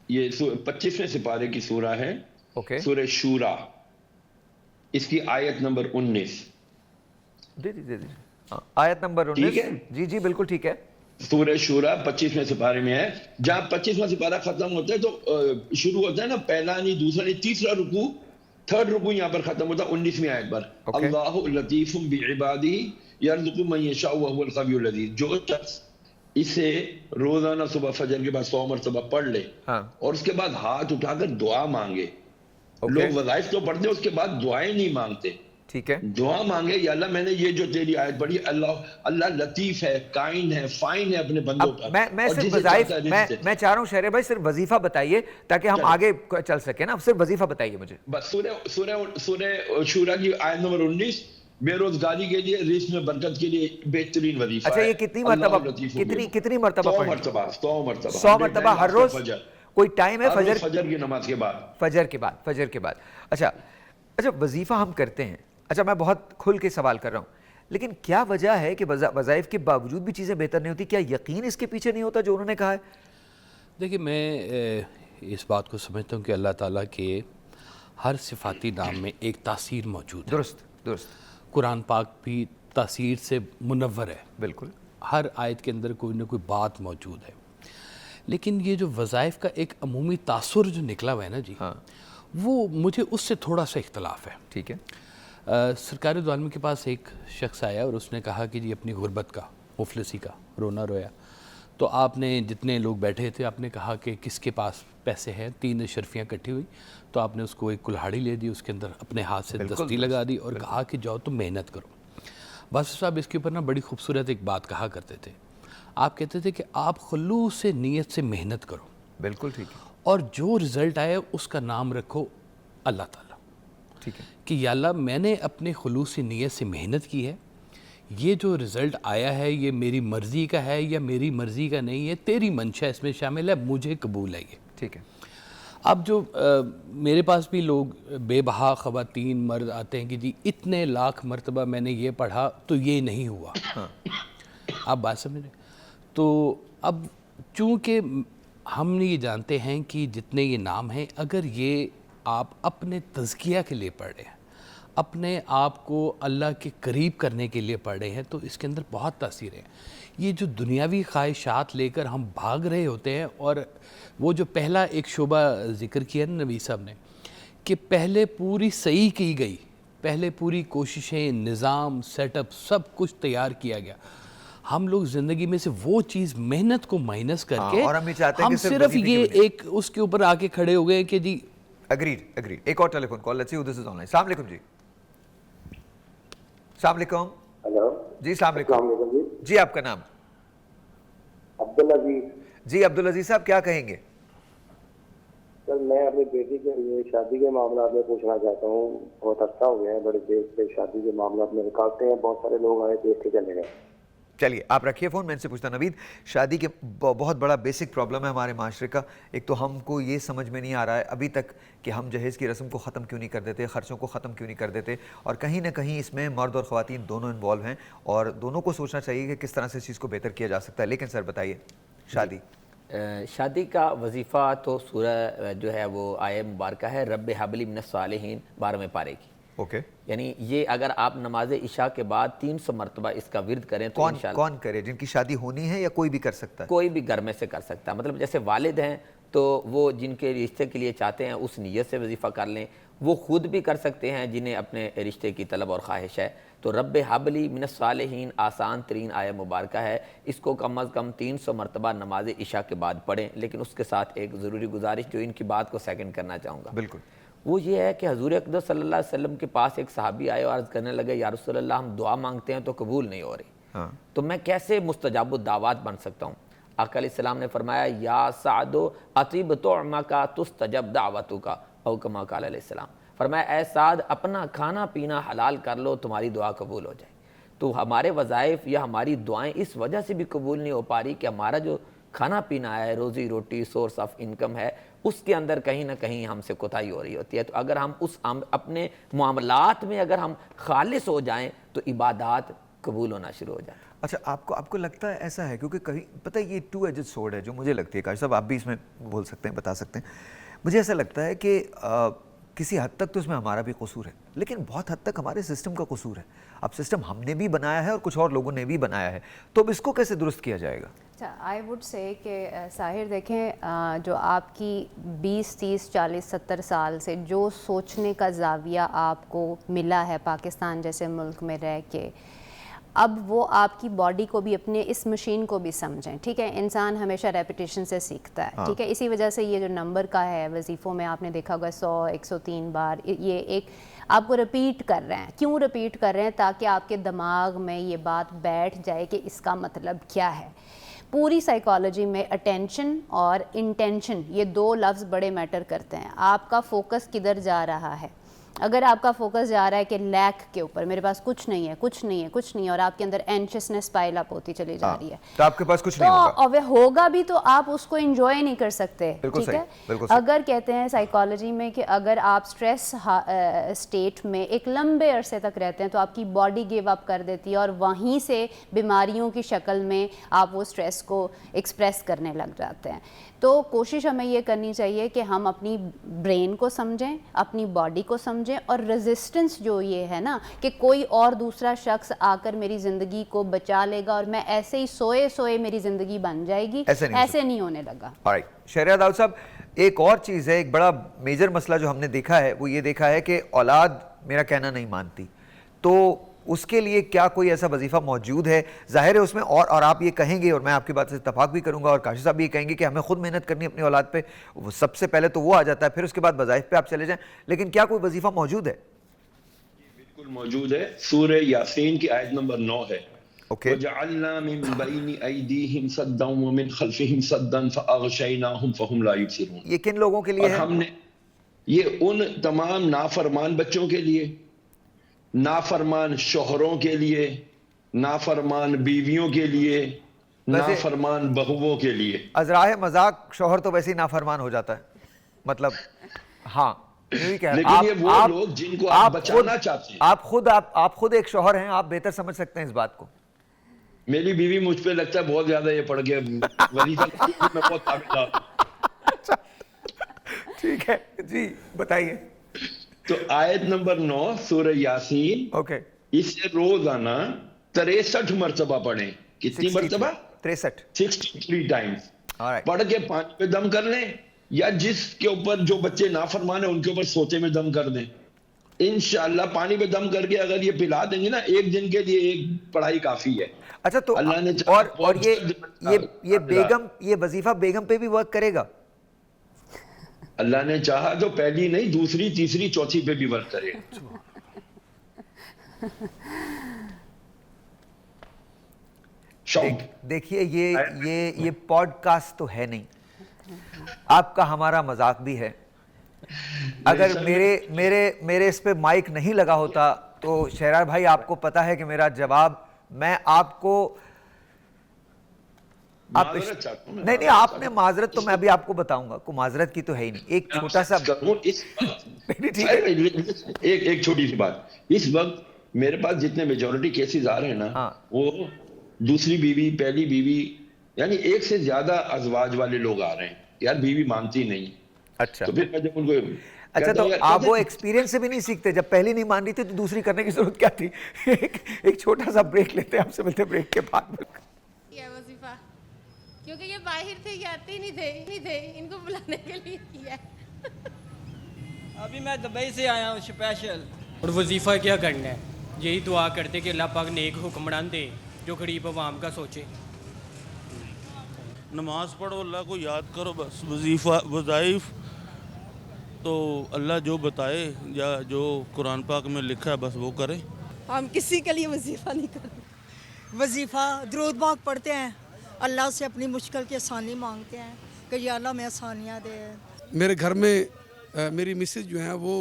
یہ 25ویں سپارے کی سورہ ہے, سورہ شورا, اس کی آیت نمبر 19. آیت نمبر 19. جی جی بالکل ٹھیک ہے. سورہ شورا 25ویں سپارے میں ہے. جہاں 25واں سپارہ ختم ہوتا ہے تو شروع ہوتا ہے نا, پہلا نہیں دوسرا نہیں تیسرا رکوع, 3rd رکوع یہاں پر ختم ہوتا ہے 19ویں آیت پر. اللہ لطیف بعبادہ یرزق من یشاء وہو القوی العزیز. جو شخص اسے روزانہ صبح فجر کے بعد 100 مرتبہ پڑھ لے اور اس کے بعد ہاتھ اٹھا کر دعا مانگے. لوگ وظائف تو پڑھتے ہیں, اس کے بعد دعائیں نہیں مانگتے. ٹھیک ہے, دعا مانگے یا اللہ میں نے یہ جو تیری آیت پڑھی, اللہ لطیف ہے, کائنڈ ہے, فائن ہے اپنے بندوں پر. میں صرف وظائف, میں چاہ رہا ہوں شہریار بھائی صرف وظیفہ بتائیے تاکہ ہم آگے چل سکیں نا, صرف وظیفہ بتائیے مجھے. بس سورہ شورا کی آیت نمبر 19, بے روزگاری کے لیے, رزق میں برکت کے لیے بہترین وظیفہ. اچھا, یہ کتنی مرتبہ پڑھیں؟ 100 مرتبہ ہر روز. کوئی ٹائم ہے؟ فجر کی نماز کے بعد. فجر کے بعد. اچھا, وظیفہ ہم کرتے ہیں. اچھا, میں بہت کھل کے سوال کر رہا ہوں, لیکن کیا وجہ ہے کہ وظائف کے باوجود بھی چیزیں بہتر نہیں ہوتی؟ کیا یقین اس کے پیچھے نہیں ہوتا جو انہوں نے کہا ہے؟ دیکھیے, میں اس بات کو سمجھتا ہوں کہ اللہ تعالیٰ کے ہر صفاتی نام میں ایک تاثیر موجود ہے. درست. قرآن پاک بھی تاثیر سے منور ہے. بالکل. ہر آیت کے اندر کوئی نہ کوئی بات موجود ہے. لیکن یہ جو وظائف کا ایک عمومی تاثر جو نکلا ہوا ہے نا جی, وہ مجھے اس سے تھوڑا سا اختلاف ہے. ٹھیک ہے. سرکار دو عالم کے پاس ایک شخص آیا اور اس نے کہا کہ جی اپنی غربت کا, مفلسی کا رونا رویا. تو آپ نے جتنے لوگ بیٹھے تھے, آپ نے کہا کہ کس کے پاس پیسے ہیں, 3 اشرفیاں کٹھی ہوئی. تو آپ نے اس کو ایک کلہاڑی لے دی, اس کے اندر اپنے ہاتھ سے دستی لگا دی اور کہا کہ جاؤ تم محنت کرو. واسف صاحب اس کے اوپر نا بڑی خوبصورت ایک بات کہا کرتے تھے. آپ کہتے تھے کہ آپ خلوص سے نیت سے محنت کرو. بالکل ٹھیک ہے. اور جو رزلٹ آئے اس کا نام رکھو اللہ تعالیٰ. ٹھیک ہے. کہ یا اللہ میں نے اپنے خلوص سے نیت سے محنت کی ہے, یہ جو رزلٹ آیا ہے یہ میری مرضی کا ہے یا میری مرضی کا نہیں ہے, تیری منشا اس میں شامل ہے, مجھے قبول ہے یہ. ٹھیک ہے. اب جو میرے پاس بھی لوگ بے بہا خواتین مرد آتے ہیں کہ جی اتنے لاکھ مرتبہ میں نے یہ پڑھا تو یہ نہیں ہوا. آپ بات سمجھ رہے. تو اب چونکہ ہم یہ جانتے ہیں کہ جتنے یہ نام ہیں, اگر یہ آپ اپنے تزکیہ کے لیے پڑھ رہے ہیں, اپنے آپ کو اللہ کے قریب کرنے کے لیے پڑھ رہے ہیں, تو اس کے اندر بہت تاثیر ہے. یہ جو دنیاوی خواہشات لے کر ہم بھاگ رہے ہوتے ہیں, اور وہ جو پہلا ایک شعبہ ذکر کیا نا نبی صاحب نے, کہ پہلے پوری صحیح کی گئی, پہلے پوری کوششیں, نظام, سیٹ اپ سب کچھ تیار کیا گیا. ہم لوگ زندگی میں سے وہ چیز محنت کو مائنس کر کے ہم صرف یہ ایک اس کے اوپر آ کے کھڑے ہو گئے کہ جی. اگریڈ. ایک اور telephone call, let's see who this is online. السلام علیکم جی. السلام علیکم. ہیلو جی السلام علیکم. جی آپ کا نام؟ عبدالعزیز. جی عبدالعزیز صاحب کیا کہیں گے؟ سر میں اپنی بیٹی کے لیے شادی کے معاملات میں پوچھنا چاہتا ہوں. بہت عرصہ ہو گیا ہے, بڑے دیر سے شادی کے معاملات میں رکاوٹیں ہیں, بہت سارے لوگ آئے دیکھ کے چلے گئے. چلیے آپ رکھیے فون, میں ان سے پوچھتا. نوید, شادی کے بہت بڑا بیسک پرابلم ہے ہمارے معاشرے کا. ایک تو ہم کو یہ سمجھ میں نہیں آ رہا ہے ابھی تک کہ ہم جہیز کی رسم کو ختم کیوں نہیں کر دیتے, خرچوں کو ختم کیوں نہیں کر دیتے, اور کہیں نہ کہیں اس میں مرد اور خواتین دونوں انوالو ہیں, اور دونوں کو سوچنا چاہیے کہ کس طرح سے اس چیز کو بہتر کیا جا سکتا ہے. لیکن سر بتائیے, شادی کا وظیفہ تو سورہ جو ہے وہ آیہ مبارکہ ہے رب حب لی من الصالحین 12ویں پارے کی. اوکے. یعنی یہ اگر آپ نماز عشاء کے بعد 300 مرتبہ اس کا ورد کریں تو انشاءاللہ. کون کرے؟ جن کی شادی ہونی ہے یا کوئی بھی کر سکتا ہے؟ کوئی بھی گھر میں سے کر سکتا ہے. مطلب جیسے والد ہیں تو وہ جن کے رشتے کے لیے چاہتے ہیں اس نیت سے وظیفہ کر لیں. وہ خود بھی کر سکتے ہیں جنہیں اپنے رشتے کی طلب اور خواہش ہے. تو رب حب لی من الصالحین آسان ترین آیہ مبارکہ ہے, اس کو کم از کم 300 مرتبہ نماز عشاء کے بعد پڑھیں. لیکن اس کے ساتھ ایک ضروری گزارش جو ان کی بات کو سیکنڈ کرنا چاہوں گا, بالکل, وہ یہ ہے کہ حضور اقدس صلی اللہ علیہ وسلم کے پاس ایک صحابی آئے اور عرض کرنے لگے, یا رسول اللہ ہم دعا مانگتے ہیں تو قبول نہیں ہو رہی, تو میں کیسے مستجاب الدعوات بن سکتا ہوں؟ آقا علیہ السلام نے فرمایا, یا سعد اطیب طعمک تستجب دعوتک, او کما قال علیہ السلام. فرمایا اے سعد اپنا کھانا پینا حلال کر لو, تمہاری دعا قبول ہو جائے. تو ہمارے وظائف یا ہماری دعائیں اس وجہ سے بھی قبول نہیں ہو پا رہی کہ ہمارا جو کھانا پینا ہے, روزی روٹی, سورس آف انکم ہے, اس کے اندر کہیں نہ کہیں ہم سے کوتاہی ہو رہی ہوتی ہے. تو اگر ہم اپنے معاملات میں اگر ہم خالص ہو جائیں تو عبادات قبول ہونا شروع ہو جائیں. اچھا, آپ کو لگتا ہے ایسا ہے؟ کیونکہ کہیں پتہ یہ 2 ایجڈ سورڈ ہے جو مجھے لگتی ہے. کاشف صاحب آپ بھی اس میں بول سکتے ہیں, بتا سکتے ہیں. مجھے ایسا لگتا ہے کہ کسی حد تک تو اس میں ہمارا بھی قصور ہے, لیکن بہت حد تک ہمارے سسٹم کا قصور ہے. اب سسٹم ہم نے بھی بنایا ہے اور کچھ اور لوگوں نے بھی بنایا ہے, تو اب اس کو کیسے درست کیا جائے گا؟ اچھا, آئی ووڈ سے کہ ساحر دیکھیں, جو آپ کی 20 30 40 70 سال سے جو سوچنے کا زاویہ آپ کو ملا ہے پاکستان جیسے ملک میں رہ کے, اب وہ آپ کی باڈی کو بھی اپنے اس مشین کو بھی سمجھیں. ٹھیک ہے, انسان ہمیشہ ریپیٹیشن سے سیکھتا ہے. ٹھیک ہے, اسی وجہ سے یہ جو نمبر کا ہے وظیفوں میں آپ نے دیکھا ہوگا 100 103 بار, یہ ایک آپ کو رپیٹ کر رہے ہیں. کیوں رپیٹ کر رہے ہیں؟ تاکہ آپ کے دماغ میں یہ بات بیٹھ جائے کہ اس کا مطلب کیا ہے. پوری سائیکالوجی میں اٹینشن اور انٹینشن یہ 2 لفظ بڑے میٹر کرتے ہیں. آپ کا فوکس کدھر جا رہا ہے؟ اگر آپ کا فوکس جا رہا ہے کہ لیک کے اوپر, میرے پاس کچھ نہیں ہے, کچھ نہیں ہے, کچھ نہیں ہے, اور آپ کے اندر اینشیسنس پائل اپ ہوتی چلی جا رہی ہے, تو آپ کے پاس کچھ نہیں ہوگا. تو ہوگا بھی تو آپ اس کو انجوائے نہیں کر سکتے. ٹھیک ہے, اگر کہتے ہیں سائیکالوجی میں کہ اگر آپ سٹریس اسٹیٹ میں ایک لمبے عرصے تک رہتے ہیں تو آپ کی باڈی گیو اپ کر دیتی ہے, اور وہیں سے بیماریوں کی شکل میں آپ وہ سٹریس کو ایکسپریس کرنے لگ جاتے ہیں. تو کوشش ہمیں یہ کرنی چاہیے کہ ہم اپنی برین کو سمجھیں, اپنی باڈی کو سمجھیں, اور ریزسٹنس جو یہ ہے نا کہ کوئی اور دوسرا شخص آ کر میری زندگی کو بچا لے گا اور میں ایسے ہی سوئے سوئے میری زندگی بن جائے گی, ایسے نہیں ہونے لگا. شہریار داؤد صاحب, ایک اور چیز ہے, ایک بڑا میجر مسئلہ جو ہم نے دیکھا ہے وہ یہ دیکھا ہے کہ اولاد میرا کہنا نہیں مانتی, تو اس کے لیے کیا کوئی ایسا وظیفہ موجود ہے؟ ظاہر ہے اس میں اور آپ یہ کہیں گے, اور میں آپ کی بات سے اتفاق بھی کروں گا, اور کاشف صاحب بھی یہ کہیں گے کہ ہمیں خود محنت کرنی اپنی اولاد پہ, سب سے پہلے تو وہ آ جاتا ہے, پھر اس کے بعد وظائف پہ آپ چلے جائیں, لیکن کیا کوئی وظیفہ موجود ہے؟ بالکل موجود ہے. سورہ یاسین کی آیت نمبر 9 ہے, وَجَعَلْنَا مِن بَيْنِ أَيْدِيهِمْ سَدًّا وَمِنْ خَلْفِهِمْ سَدًّا فَأَغْشَيْنَاهُمْ فَهُمْ لَا يُبْصِرُونَ. یہ کن لوگوں کے لیے ہے؟ اور ہم نے یہ ان تمام نافرمان بچوں کے لیے, نافرمان شوہروں کے لیے, نافرمان بیویوں کے لیے, نافرمان بہووں کے لیے. ازراہ مذاق شوہر تو ویسے ہی نافرمان ہو جاتا ہے, مطلب ہاں, لیکن یہ وہ لوگ جن کو آپ بچانا چاہتے ہیں. آپ خود ایک شوہر ہیں, آپ بہتر سمجھ سکتے ہیں اس بات کو. میری بیوی مجھ پہ لگتا ہے بہت زیادہ یہ پڑھ کے وظیفہ میں بہت تابعدار ہوں. ٹھیک ہے جی, بتائیے. تو آیت نمبر 9 سورہ یاسین, اسے روزانہ 63 مرتبہ پڑھیں. کتنی مرتبہ؟ 63 ٹائمز پڑھ کے پانی پہ دم کر لیں, یا جس کے اوپر جو بچے نافرمان ہیں ان کے اوپر سوتے میں دم کر دیں. انشاءاللہ پانی پہ دم کر کے اگر یہ پلا دیں گے نا, ایک دن کے لیے ایک پڑھائی کافی ہے. اچھا, تو اللہ نے اور یہ وظیفہ بیگم پہ بھی ورک کرے گا؟ اللہ نے چاہا تو پہلی نہیں, دوسری, تیسری, چوتھی پہ بھی ورک کرے. دیکھیے یہ پوڈ کاسٹ تو ہے نہیں, آپ کا ہمارا مذاق بھی ہے. اگر میرے اس پہ مائک نہیں لگا ہوتا تو شہریار بھائی آپ کو پتا ہے کہ میرا جواب, میں آپ کو نہیں آپ نے معذرت, تو میں ابھی آپ کو بتاؤں گا, کوئی معذرت کی تو ہے ہی نہیں. ایک چھوٹا سا ایک چھوٹی سی بات, اس وقت میرے پاس جتنے میجورٹی کیسز آ رہے ہیں نا, وہ دوسری بیوی, پہلی بیوی, یعنی ایک سے زیادہ ازواج والے لوگ آ رہے ہیں. یار بیوی مانتی نہیں. اچھا, تو پھر میں جب ان کو اچھا, تو آپ وہ ایکسپیرینس سے بھی نہیں سیکھتے؟ جب پہلی نہیں مان رہی تھی تو دوسری کرنے کی ضرورت کیا تھی؟ ایک چھوٹا سا بریک لیتے ہیں, آپ سے ملتے ہیں بریک کے بعد. کیونکہ یہ باہر تھے, یہ آتے نہیں تھے, ان کو بلانے کے لیے کیا. ابھی میں دبئی سے آیا ہوں اسپیشل. اور وظیفہ کیا کرنا ہے, یہی دعا کرتے کہ اللہ پاک نیک حکمران دے جو غریب عوام کا سوچے. نماز پڑھو, اللہ کو یاد کرو, بس. وظیفہ وظائف تو اللہ جو بتائے یا جو قرآن پاک میں لکھا ہے بس وہ کریں. ہم کسی کے لیے وظیفہ نہیں کرتے. وظیفہ درود پاک پڑھتے ہیں, اللہ سے اپنی مشکل کی آسانی مانگتے ہیں کہ یا اللہ میں آسانیاں دے. میرے گھر میں میری مسز جو ہیں وہ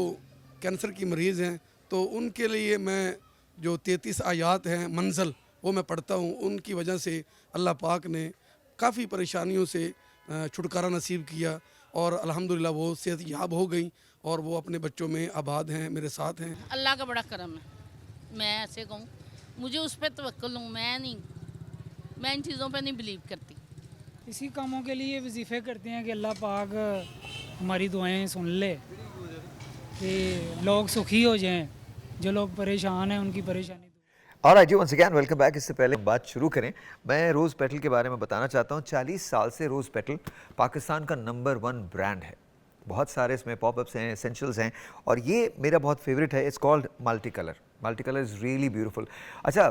کینسر کی مریض ہیں, تو ان کے لیے میں جو 33 آیات ہیں منزل وہ میں پڑھتا ہوں. ان کی وجہ سے اللہ پاک نے کافی پریشانیوں سے چھٹکارا نصیب کیا, اور الحمدللہ وہ صحت یاب ہو گئیں, اور وہ اپنے بچوں میں آباد ہیں, میرے ساتھ ہیں. اللہ کا بڑا کرم ہے. میں ایسے کہوں, مجھے اس پہ توکل ہوں, میں ان چیزوں پہ نہیں بلیو کرتی. اسی کاموں کے لیے وظیفے کرتے ہیں کہ اللہ پاک ہماری دعائیں سن لے, کہ لوگ سکھی ہو جائیں, جو لوگ پریشان ہیں ان کی پریشانی. Alright جی, once again welcome back. اس سے پہلے بات شروع کریں, میں روز پیٹل کے بارے میں بتانا چاہتا ہوں. 40 سال سے روز پیٹل پاکستان کا نمبر 1 برانڈ ہے. بہت سارے اس میں پاپ اپس ہیں, اسینشلز ہیں, اور یہ میرا بہت فیوریٹ ہے. It's called multi colour. Multi colour is really beautiful. اچھا,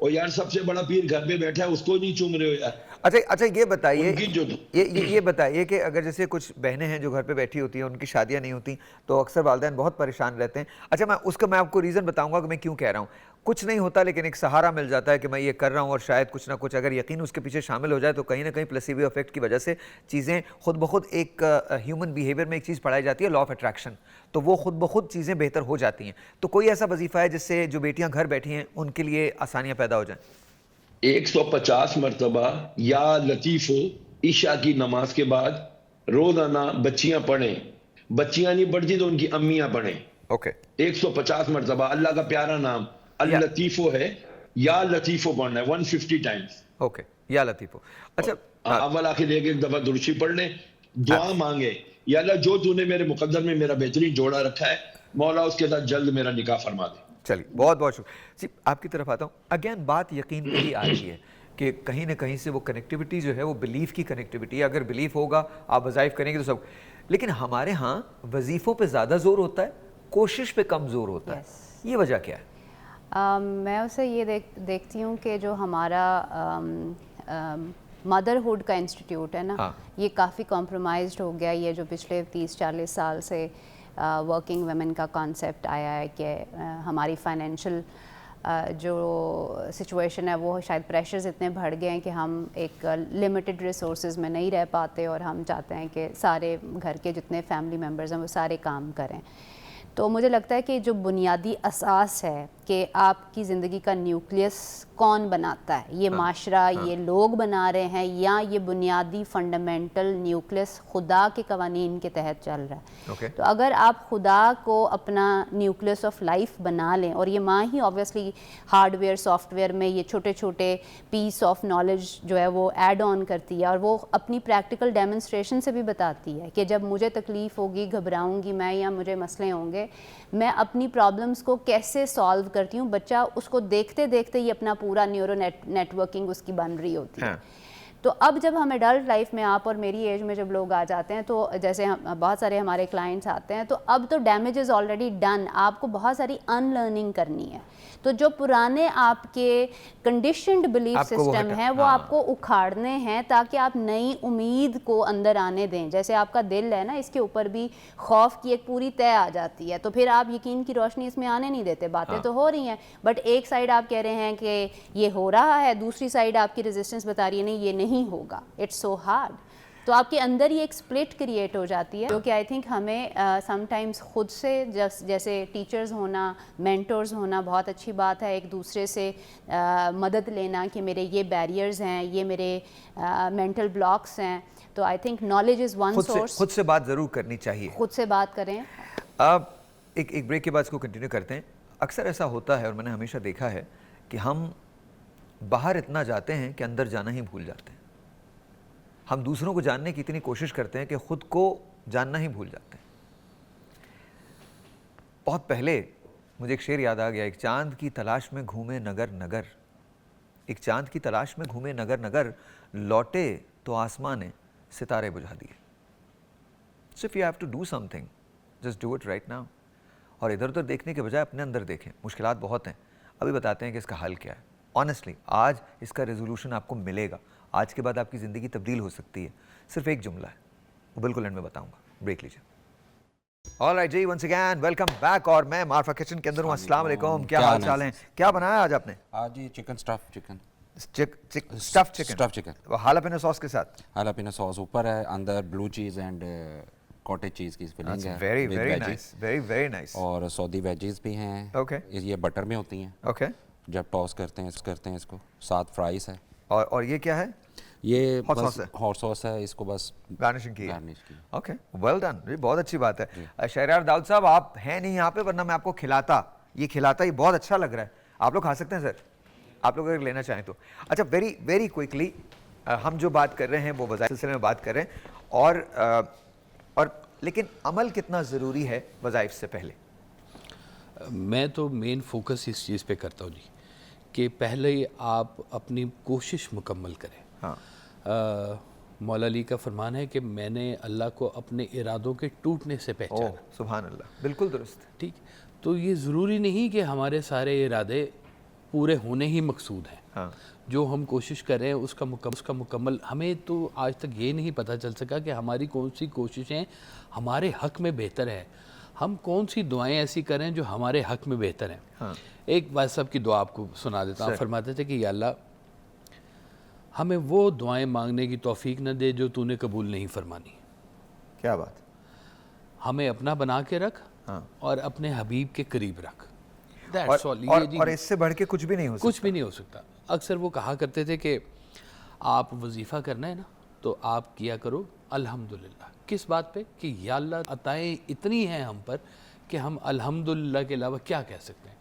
اور یار سب سے بڑا پیر گھر پہ بیٹھا ہے اس کو نہیں چوم رہے ہو یار. اچھا یہ بتائیے کہ اگر جیسے کچھ بہنیں ہیں جو گھر پہ بیٹھی ہوتی ہیں, ان کی شادیاں نہیں ہوتی, تو اکثر والدین بہت پریشان رہتے ہیں. اچھا میں آپ کو ریزن بتاؤں گا کہ میں کیوں کہہ رہا ہوں. کچھ نہیں ہوتا لیکن ایک سہارا مل جاتا ہے کہ میں یہ کر رہا ہوں, اور شاید کچھ نہ کچھ اگر یقین اس کے پیچھے شامل ہو جائے تو کہیں نہ کہیں پلیسیبو افیکٹ کی وجہ سے چیزیں خود بخود, ایک ہیومن بیہیویئر میں ایک چیز پڑھائی جاتی ہے, لا آف اٹریکشن, تو وہ خود بخود چیزیں بہتر ہو جاتی ہیں. تو کوئی ایسا وظیفہ ہے جس سے جو بیٹیاں گھر بیٹھی ہیں ان کے لیے آسانیاں پیدا ہو جائیں؟ 150 مرتبہ یا لطیف ہو عشاء کی نماز کے بعد روزانہ بچیاں پڑھیں. بچیاں نہیں پڑھتی تو ان کی امیاں پڑھیں. 150 مرتبہ اللہ کا پیارا نام اللطیفو ہے, یا لطیفو پڑھنا ہے 150 ٹائمز. اوکے, یا لطیفو. اچھا اول آخر ایک دفعہ درشی پڑھ لیں, دعا مانگے, یا اللہ جو تو نے میرے مقدر میں میرا بہترین جوڑا رکھا ہے مولا اس کے ساتھ جلد میرا نکاح فرما دے. چلیے بہت بہت شکریہ. آپ کی طرف آتا ہوں. اگین بات یقین پہ ہی آ رہی ہے کہ کہیں نہ کہیں سے وہ کنیکٹیوٹی جو ہے وہ بلیف کی کنیکٹیوٹی ہے. اگر بلیف ہوگا آپ وظائف کریں گے تو سب, لیکن ہمارے ہاں وظیفوں پہ زیادہ زور ہوتا ہے, کوشش پہ کم زور ہوتا ہے. یہ وجہ کیا ہے؟ میں اسے یہ دیکھتی ہوں کہ جو ہمارا مدرہڈ کا انسٹیٹیوٹ ہے نا, یہ کافی کمپرومائزڈ ہو گیا. یہ جو پچھلے 30-40 سال سے ورکنگ ویمن کا کانسیپٹ آیا ہے کہ ہماری فائنینشیل جو سچویشن ہے وہ شاید پریشرز اتنے بڑھ گئے ہیں کہ ہم ایک لمیٹڈ ریسورسز میں نہیں رہ پاتے, اور ہم چاہتے ہیں کہ سارے گھر کے جتنے فیملی ممبرز ہیں وہ سارے کام کریں. تو مجھے لگتا ہے کہ جو بنیادی اساس ہے کہ آپ کی زندگی کا نیوکلیس کون بناتا ہے, یہ معاشرہ, یہ لوگ بنا رہے ہیں, یا یہ بنیادی فنڈامنٹل نیوکلیس خدا کے قوانین کے تحت چل رہا ہے. تو اگر آپ خدا کو اپنا نیوکلیس آف لائف بنا لیں, اور یہ ماں ہی obviously hardware software میں یہ چھوٹے چھوٹے پیس آف نالج جو ہے وہ ایڈ آن کرتی ہے, اور وہ اپنی پریکٹیکل ڈیمونسٹریشن سے بھی بتاتی ہے کہ جب مجھے تکلیف ہوگی, گھبراؤں گی میں, یا مجھے مسئلے ہوں گے, میں اپنی پرابلمس کو کیسے سالو کرتی ہوں. بچہ اس کو دیکھتے دیکھتے ہی اپنا پورا نیورو نیٹ ورکنگ اس کی بن رہی ہوتی ہے. تو اب جب ہم ایڈلٹ لائف میں, آپ اور میری ایج میں جب لوگ آ جاتے ہیں, تو جیسے بہت سارے ہمارے کلائنٹس آتے ہیں, تو اب تو ڈیمیج از آلریڈی ڈن, آپ کو بہت ساری ان لرننگ کرنی ہے. تو جو پرانے آپ کے کنڈیشنڈ بلیف سسٹم ہیں وہ آپ کو اکھاڑنے ہیں تاکہ آپ نئی امید کو اندر آنے دیں. جیسے آپ کا دل ہے نا, اس کے اوپر بھی خوف کی ایک پوری طے آ جاتی ہے, تو پھر آپ یقین کی روشنی اس میں آنے نہیں دیتے. باتیں تو ہو رہی ہیں, بٹ ایک سائڈ آپ کہہ رہے ہیں کہ یہ ہو رہا ہے, دوسری سائڈ آپ کی ریزسٹنس بتا رہی ہے نہیں یہ نہیں ہوگا, اٹس سو ہارڈ. تو آپ کے اندر ہی ایک سپلٹ کریٹ ہو جاتی ہے, جو کہ آئی تھنک ہمیں سم ٹائمز خود سے جیسے ٹیچرز ہونا, مینٹورز ہونا بہت اچھی بات ہے, ایک دوسرے سے مدد لینا کہ میرے یہ بیریئرز ہیں, یہ میرے مینٹل بلاکس ہیں. تو I think knowledge is one source. خود سے بات ضرور کرنی چاہیے, خود سے بات کریں. اب ایک بریک کے بعد اس کو کنٹینیو کرتے ہیں. اکثر ایسا ہوتا ہے, اور میں نے ہمیشہ دیکھا ہے کہ ہم باہر اتنا جاتے ہیں کہ اندر جانا ہی بھول جاتے ہیں. ہم دوسروں کو جاننے کی اتنی کوشش کرتے ہیں کہ خود کو جاننا ہی بھول جاتے ہیں. بہت پہلے مجھے ایک شعر یاد آ گیا, ایک چاند کی تلاش میں گھومے نگر نگر, ایک چاند کی تلاش میں گھومے نگر نگر, لوٹے تو آسمان نے ستارے بجھا دیے. So if you have to do something, just do it right now. اور ادھر ادھر دیکھنے کے بجائے اپنے اندر دیکھیں. مشکلات بہت ہیں, ابھی بتاتے ہیں کہ اس کا حل کیا ہے. آنیسٹلی آج اس کا ریزولوشن آپ کو ملے گا. آج کے بعد آپ کی زندگی تبدیل ہو سکتی ہے. صرف ایک جملہ ہے, وہ بالکل اینڈ میں بتاؤں گا. بریک لیجیے. آل رائٹ جی, ونس اگین ویلکم بیک. اور میں معرفہ کچن کے اندر ہوں. السلام علیکم, کیا حال چال ہیں؟ کیا بنایا آج آپ نے؟ آج یہ chicken stuff chicken. Stuff chicken jalapeno sauce کے ساتھ. ہالاپینو ساس اوپر ہے, اندر بلو چیز اینڈ کاٹیج چیز کی فلنگ ہے. Very very nice, very very nice. اور سعودی ویجز بھی ہیں. اوکے, یہ بٹر میں ہوتی ہیں. اوکے, جب ٹاس کرتے ہیں اس کو, ساتھ فرائز ہے. اور یہ کیا ہے؟ یہ ہاٹ سوس ہے, اس کو بس گارنشنگ کی. اوکے, ویل ڈن, یہ بہت اچھی بات ہے. شہریار داؤد صاحب آپ ہیں نہیں یہاں پہ, ورنہ میں آپ کو کھلاتا. یہ بہت اچھا لگ رہا ہے. آپ لوگ کھا سکتے ہیں سر, آپ لوگ اگر لینا چاہیں تو. اچھا, ویری ویری کوئکلی, ہم جو بات کر رہے ہیں وہ وظائف سلسلے میں بات کر رہے ہیں, اور لیکن عمل کتنا ضروری ہے وظائف سے پہلے؟ میں تو مین فوکس اس چیز پہ کرتا ہوں جی کہ پہلے آپ اپنی کوشش مکمل کریں. مولا علی کا فرمان ہے کہ میں نے اللہ کو اپنے ارادوں کے ٹوٹنے سے پہچانا. سبحان اللہ, بالکل درست. ٹھیک, تو یہ ضروری نہیں کہ ہمارے سارے ارادے پورے ہونے ہی مقصود ہیں. جو ہم کوشش کر رہے ہیں اس کا مکمل ہمیں تو آج تک یہ نہیں پتہ چل سکا کہ ہماری کون سی کوششیں ہمارے حق میں بہتر ہے, ہم کون سی دعائیں ایسی کریں جو ہمارے حق میں بہتر ہیں. ایک بات صاحب کی دعا آپ کو سنا دیتا ہوں. فرماتے تھے کہ یا اللہ ہمیں وہ دعائیں مانگنے کی توفیق نہ دے جو تو نے قبول نہیں فرمانی. کیا بات. ہمیں اپنا بنا کے رکھ اور اپنے حبیب کے قریب رکھ. اور اس سے بڑھ کے کچھ بھی نہیں ہو سکتا. کچھ بھی نہیں ہو سکتا. اکثر وہ کہا کرتے تھے کہ آپ وظیفہ کرنا ہے نا تو آپ کیا کرو الحمدللہ. کس بات پہ؟ کہ یا اللہ عطائیں اتنی ہیں ہم پر کہ ہم الحمدللہ کے علاوہ کیا کہہ سکتے ہیں,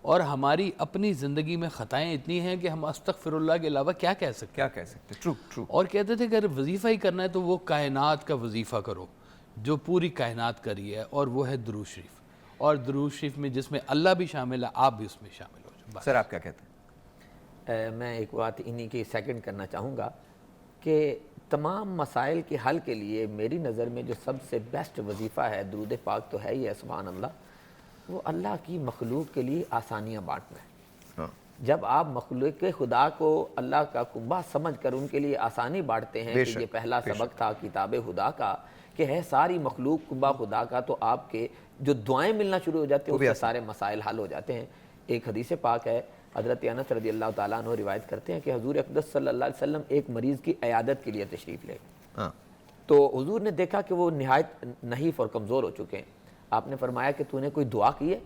اور ہماری اپنی زندگی میں خطائیں اتنی ہیں کہ ہم استغفر اللہ کے علاوہ کیا کہہ سکتے ہیں. کیا کہہ سکتے. ٹرو. اور کہتے تھے کہ اگر وظیفہ ہی کرنا ہے تو وہ کائنات کا وظیفہ کرو جو پوری کائنات کری ہے, اور وہ ہے درود شریف. اور درود شریف میں جس میں اللہ بھی شامل ہے آپ بھی اس میں شامل ہو جائیں. سر آپ کیا کہتے ہیں؟ میں ایک بات انہی کی سیکنڈ کرنا چاہوں گا کہ تمام مسائل کے حل کے لیے میری نظر میں جو سب سے بیسٹ وظیفہ ہے درود پاک تو ہے ہی ہے سبحان اللہ. وہ اللہ کی مخلوق کے لیے آسانیاں بانٹنا ہے. جب آپ مخلوق خدا کو اللہ کا کنبہ سمجھ کر ان کے لیے آسانی بانٹتے ہیں کہ یہ پہلا سبق تھا کتاب خدا کا کہ ہے ساری مخلوق کنبہ خدا کا, تو آپ کے جو دعائیں ملنا شروع ہو جاتے ہیں اس سے سارے مسائل حل ہو جاتے ہیں. ایک حدیث پاک ہے, حضرت انس رضی اللہ تعالیٰ عنہ روایت کرتے ہیں کہ حضور اقدس صلی اللہ علیہ وسلم ایک مریض کی عیادت کے لیے تشریف لے گئے. تو حضور نے دیکھا کہ وہ نہایت نحیف اور کمزور ہو چکے ہیں. آپ نے فرمایا کہ تو نے کوئی دعا کی ہے؟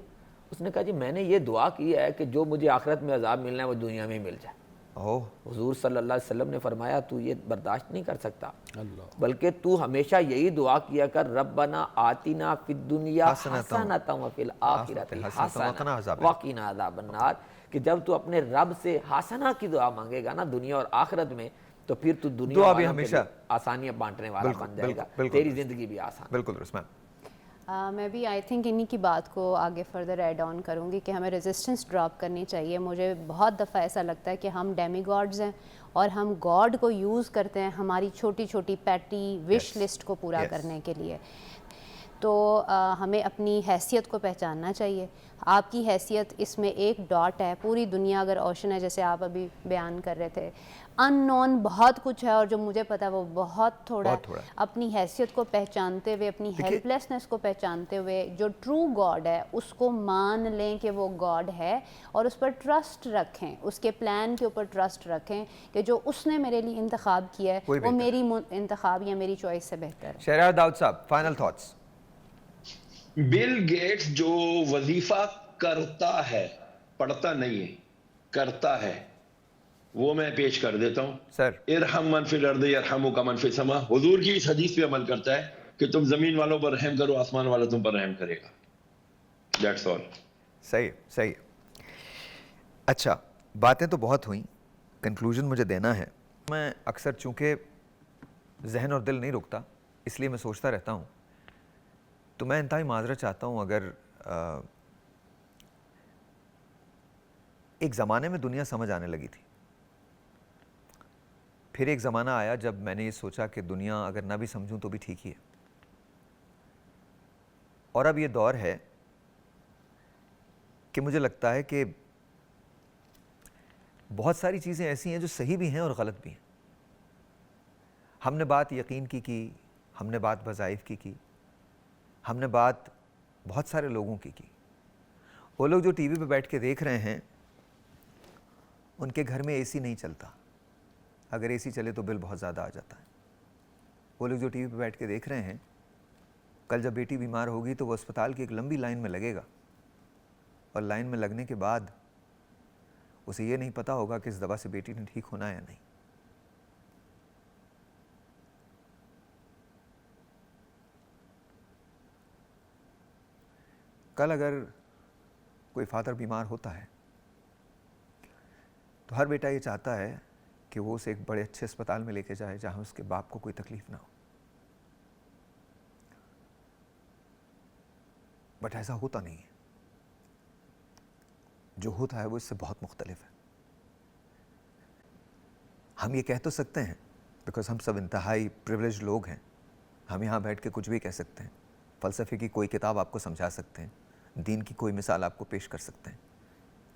اس نے کہا جی میں نے یہ دعا کی ہے کہ جو مجھے آخرت میں عذاب ملنا ہے وہ دنیا میں مل جائے. حضور صلی اللہ علیہ وسلم نے فرمایا تو یہ برداشت نہیں کر سکتا, بلکہ تو ہمیشہ یہی دعا کیا کر ربنا آتنا فی الدنیا حسنۃ وفی الآخرۃ حسنۃ وقنا عذاب النار, کہ جب تو اپنے رب سے حسنہ کی دعا مانگے گا نا دنیا اور آخرت میں تو پھر تو دنیا والوں کے لیے آسانیاں بانٹنے والا بن جائے گا, تیری زندگی بھی آسان. بالکل رسمان. میں بھی آئی تھنک انہی کی بات کو آگے فردر ایڈ آن کروں گی کہ ہمیں ریزسٹنس ڈراپ کرنی چاہیے. مجھے بہت دفعہ ایسا لگتا ہے کہ ہم ڈیمی گاڈز ہیں اور ہم گاڈ کو یوز کرتے ہیں ہماری چھوٹی چھوٹی پیٹی وش لسٹ کو پورا کرنے کے لیے. تو ہمیں اپنی حیثیت کو پہچاننا چاہیے. آپ کی حیثیت اس میں ایک ڈاٹ ہے, پوری دنیا اگر اوشن ہے جیسے آپ ابھی بیان کر رہے تھے, ان نون بہت کچھ ہے اور جو مجھے پتا وہ بہت تھوڑا ہے. اپنی حیثیت کو پہچانتے ہوئے, اپنی ہیلپ لیسنس کو پہچانتے ہوئے جو ٹرو گاڈ ہے اس کو مان لیں کہ وہ گاڈ ہے اور اس پر ٹرسٹ رکھیں, اس کے پلان کے اوپر ٹرسٹ رکھیں کہ جو اس نے میرے لیے انتخاب کیا ہے وہ میری انتخاب یا میری چوائس سے بہتر ہے. شہریار داؤد صاحب فائنل تھاٹس. بل گیٹس جو وظیفہ کرتا ہے, پڑھتا نہیں ہے, کرتا ہے, وہ میں پیش کر دیتا ہوں. سر ارحم من فی الارض یرحمک من فی السماء. حضور کی اس حدیث پہ عمل کرتا ہے کہ تم زمین والوں پر رحم کرو, آسمان والا تم پر رحم کرے گا. That's all. صحیح. اچھا, باتیں تو بہت ہوئیں, کنکلوژن مجھے دینا ہے. میں اکثر چونکہ ذہن اور دل نہیں رکتا اس لیے میں سوچتا رہتا ہوں, تو میں انتہائی معذرت چاہتا ہوں اگر ایک زمانے میں دنیا سمجھ آنے لگی تھی, پھر ایک زمانہ آیا جب میں نے یہ سوچا کہ دنیا اگر نہ بھی سمجھوں تو بھی ٹھیک ہی ہے, اور اب یہ دور ہے کہ مجھے لگتا ہے کہ بہت ساری چیزیں ایسی ہیں جو صحیح بھی ہیں اور غلط بھی ہیں. ہم نے بات یقین کی, ہم نے بات وظائف کی, ہم نے بات بہت سارے لوگوں کی. وہ لوگ جو ٹی وی پہ بیٹھ کے دیکھ رہے ہیں ان کے گھر میں اے سی نہیں چلتا, اگر اے سی چلے تو بل بہت زیادہ آ جاتا ہے. وہ لوگ جو ٹی وی پہ بیٹھ کے دیکھ رہے ہیں کل جب بیٹی بیمار ہوگی تو وہ اسپتال کی ایک لمبی لائن میں لگے گا, اور لائن میں لگنے کے بعد اسے یہ نہیں پتا ہوگا کہ اس دوا سے بیٹی نے ٹھیک ہونا یا نہیں. کل اگر کوئی فادر بیمار ہوتا ہے تو ہر بیٹا یہ چاہتا ہے کہ وہ اسے ایک بڑے اچھے اسپتال میں لے کے جائے جہاں اس کے باپ کو کوئی تکلیف نہ ہو. بٹ ایسا ہوتا نہیں ہے. جو ہوتا ہے وہ اس سے بہت مختلف ہے. ہم یہ کہہ تو سکتے ہیں بیکاز ہم سب انتہائی پریویلیج لوگ ہیں, ہم یہاں بیٹھ کے کچھ بھی کہہ سکتے ہیں, فلسفے کی کوئی کتاب آپ کو سمجھا سکتے ہیں, دین کی کوئی مثال آپ کو پیش کر سکتے ہیں,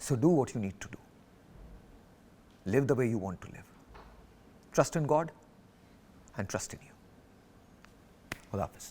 So do what you need to do. Live the way you want to live. Trust in God and trust in you. Khuda Hafiz.